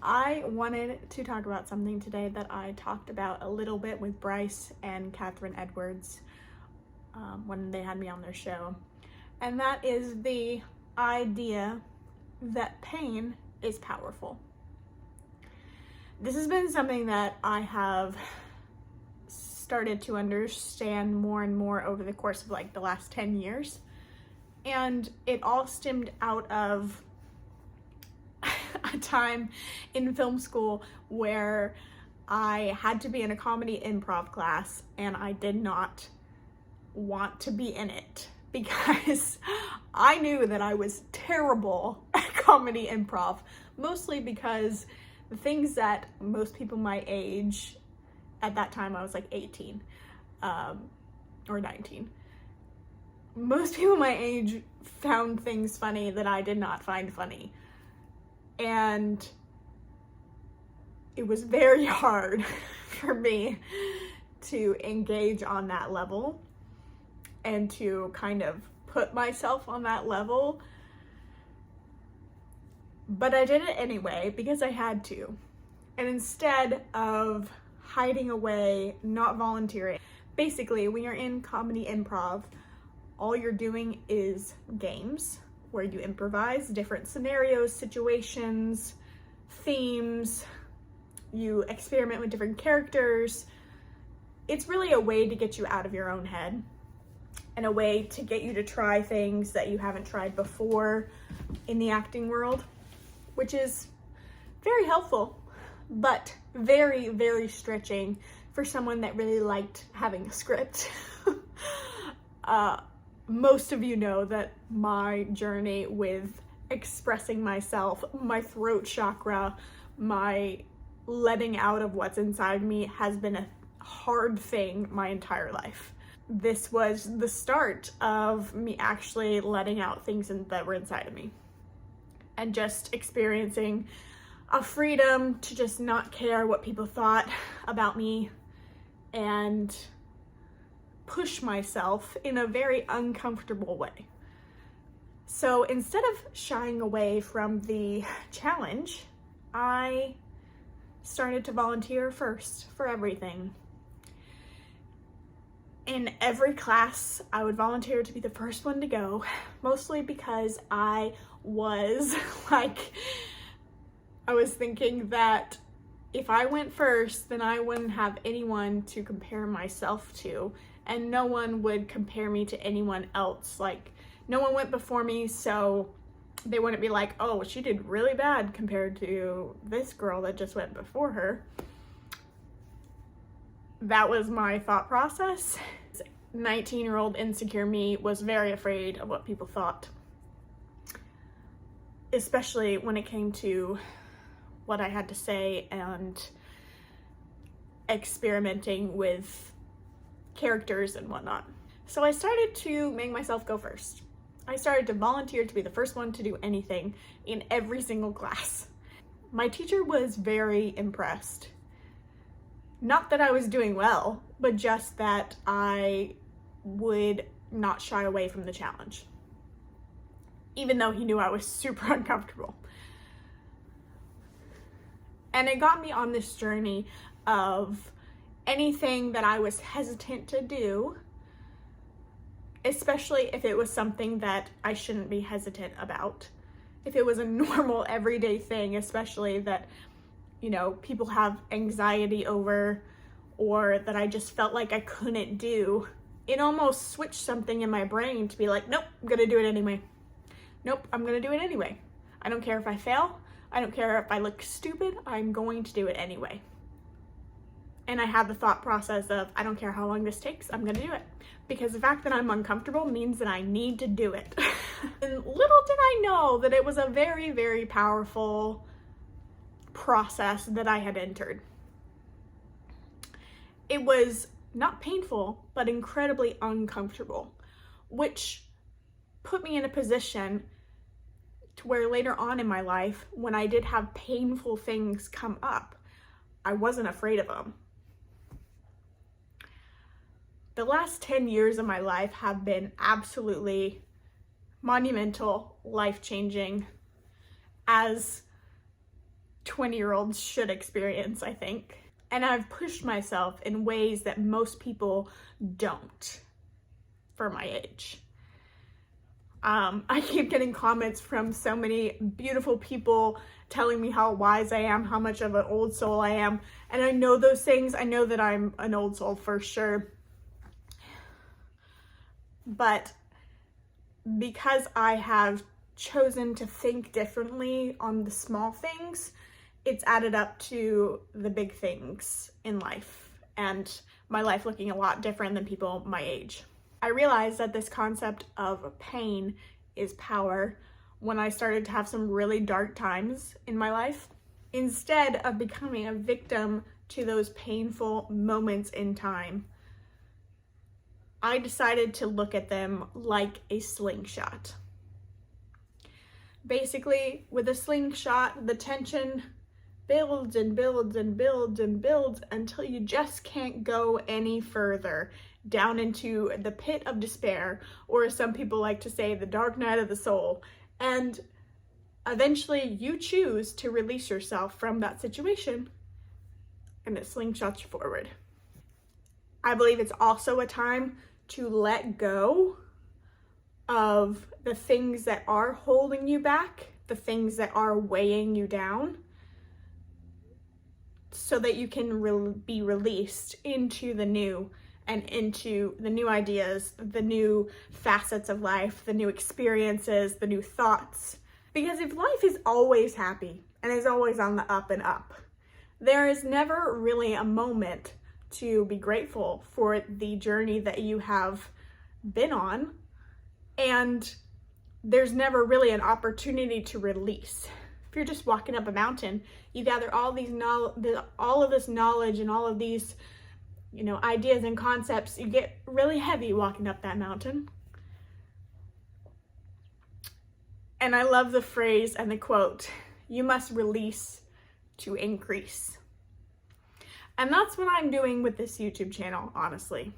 I wanted to talk about something today that I talked about a little bit with Bryce and Catherine Edwards when they had me on their show. And that is the idea that pain is powerful. This has been something that I have started to understand more and more over the course of like the last 10 years. And it all stemmed out of a time in film school where I had to be in a comedy improv class and I did not want to be in it because I knew that I was terrible at comedy improv, mostly because the things that most people my age, at that time I was like 18 or 19, most people my age found things funny that I did not find funny. And it was very hard for me to engage on that level and to kind of put myself on that level. But I did it anyway because I had to. And instead of hiding away, not volunteering, basically when you're in comedy improv, all you're doing is games where you improvise different scenarios, situations, themes, you experiment with different characters. It's really a way to get you out of your own head and a way to get you to try things that you haven't tried before in the acting world, which is very helpful, but very, very stretching for someone that really liked having a script. Most of you know that my journey with expressing myself, my throat chakra, my letting out of what's inside me has been a hard thing my entire life. This was the start of me actually letting out things that were inside of me and just experiencing a freedom to just not care what people thought about me and push myself in a very uncomfortable way. So instead of shying away from the challenge, I started to volunteer first for everything. In every class, I would volunteer to be the first one to go, mostly because I was thinking that if I went first, then I wouldn't have anyone to compare myself to, and no one would compare me to anyone else. Like, no one went before me, so they wouldn't be like, oh, she did really bad compared to this girl that just went before her. That was my thought process. 19-year-old insecure me was very afraid of what people thought, especially when it came to what I had to say and experimenting with characters and whatnot. So I started to make myself go first. I started to volunteer to be the first one to do anything in every single class. My teacher was very impressed. Not that I was doing well, but just that I would not shy away from the challenge, even though he knew I was super uncomfortable. And it got me on this journey of anything that I was hesitant to do, especially if it was something that I shouldn't be hesitant about. If it was a normal everyday thing, especially that, you know, people have anxiety over, or that I just felt like I couldn't do, it almost switched something in my brain to be like, nope, I'm gonna do it anyway. Nope, I'm gonna do it anyway. I don't care if I fail. I don't care if I look stupid. I'm going to do it anyway. And I had the thought process of, I don't care how long this takes, I'm gonna do it. Because the fact that I'm uncomfortable means that I need to do it. And little did I know that it was a very, very powerful process that I had entered. It was not painful, but incredibly uncomfortable, which put me in a position to where later on in my life, when I did have painful things come up, I wasn't afraid of them. The last 10 years of my life have been absolutely monumental, life-changing, as 20-year-olds should experience, I think. And I've pushed myself in ways that most people don't for my age. I keep getting comments from so many beautiful people telling me how wise I am, how much of an old soul I am. And I know those things. I know that I'm an old soul for sure. But because I have chosen to think differently on the small things, it's added up to the big things in life and my life looking a lot different than people my age. I realized that this concept of pain is power when I started to have some really dark times in my life. Instead of becoming a victim to those painful moments in time, I decided to look at them like a slingshot. Basically, with a slingshot, the tension builds and builds and builds and builds until you just can't go any further down into the pit of despair, or as some people like to say, the dark night of the soul. And eventually you choose to release yourself from that situation, and it slingshots you forward. I believe it's also a time to let go of the things that are holding you back, the things that are weighing you down, so that you can be released into the new and into the new ideas, the new facets of life, the new experiences, the new thoughts. Because if life is always happy and is always on the up and up, there is never really a moment to be grateful for the journey that you have been on, and there's never really an opportunity to release. If you're just walking up a mountain, you gather all of this knowledge and all of these, ideas and concepts. You get really heavy walking up that mountain. And I love the phrase and the quote, "You must release to increase." And that's what I'm doing with this YouTube channel, honestly.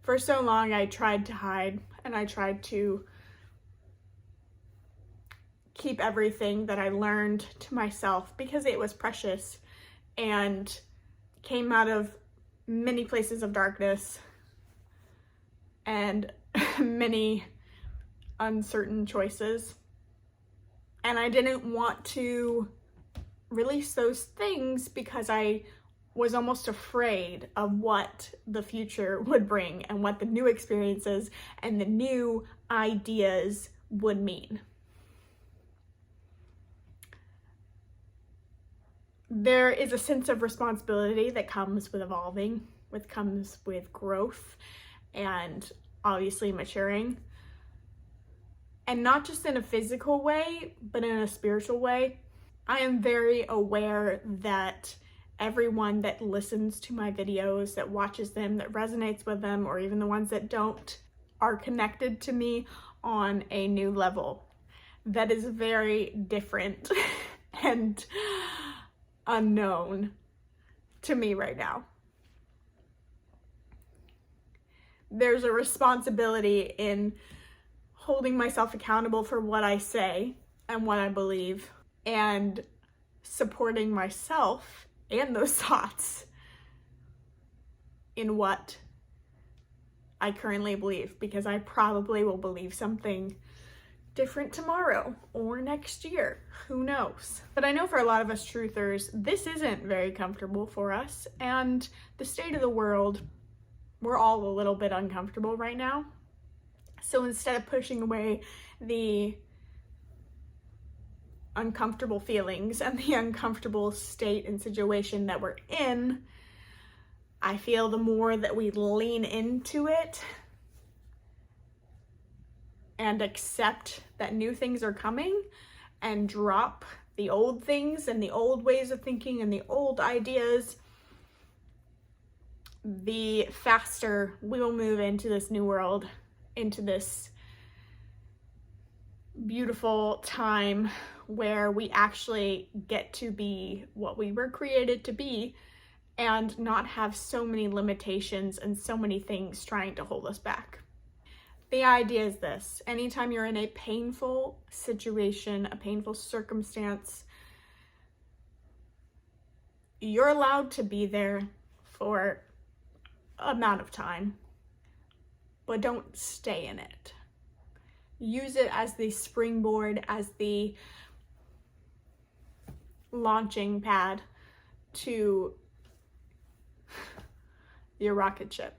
For so long, I tried to hide and I tried to keep everything that I learned to myself because it was precious and came out of many places of darkness and many uncertain choices. And I didn't want to release those things because I was almost afraid of what the future would bring and what the new experiences and the new ideas would mean. There is a sense of responsibility that comes with evolving, comes with growth and obviously maturing. And not just in a physical way, but in a spiritual way. I am very aware that everyone that listens to my videos, that watches them, that resonates with them, or even the ones that don't, are connected to me on a new level that is very different and unknown to me right now. There's a responsibility in holding myself accountable for what I say and what I believe, and supporting myself and those thoughts in what I currently believe, because I probably will believe something different tomorrow or next year, who knows. But I know for a lot of us truthers, this isn't very comfortable for us, and the state of the world, we're all a little bit uncomfortable right now. So instead of pushing away the uncomfortable feelings and the uncomfortable state and situation that we're in, I feel the more that we lean into it and accept that new things are coming and drop the old things and the old ways of thinking and the old ideas, the faster we will move into this new world, into this beautiful time where we actually get to be what we were created to be and not have so many limitations and so many things trying to hold us back. The idea is this: anytime you're in a painful situation, a painful circumstance, you're allowed to be there for amount of time, but don't stay in it. Use it as the springboard, as the launching pad to your rocket ship.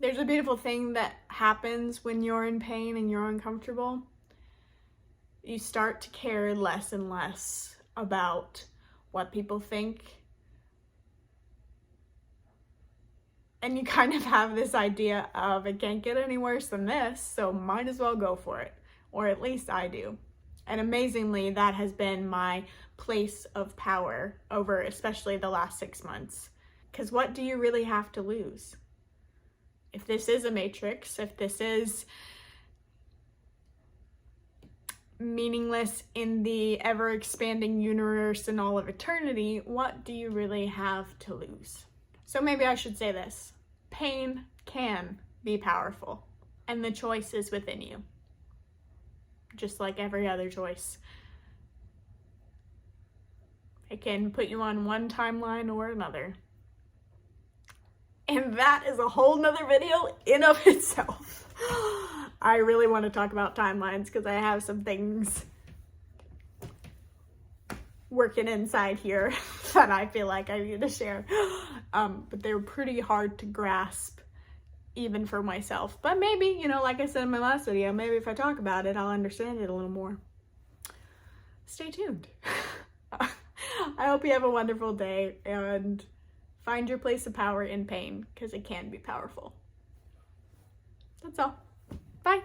There's a beautiful thing that happens when you're in pain and you're uncomfortable. You start to care less and less about what people think. And you kind of have this idea of, it can't get any worse than this, so might as well go for it. Or at least I do. And amazingly, that has been my place of power over especially the last 6 months. Because what do you really have to lose? If this is a matrix, if this is meaningless in the ever-expanding universe and all of eternity, what do you really have to lose? So maybe I should say this. Pain can be powerful, and the choice is within you. Just like every other choice. It can put you on one timeline or another. And that is a whole nother video in of itself. I really want to talk about timelines because I have some things working inside here that I feel like I need to share. But they're pretty hard to grasp even for myself. But maybe, you know, like I said in my last video, maybe if I talk about it, I'll understand it a little more. Stay tuned. I hope you have a wonderful day and find your place of power in pain because it can be powerful. That's all. Bye.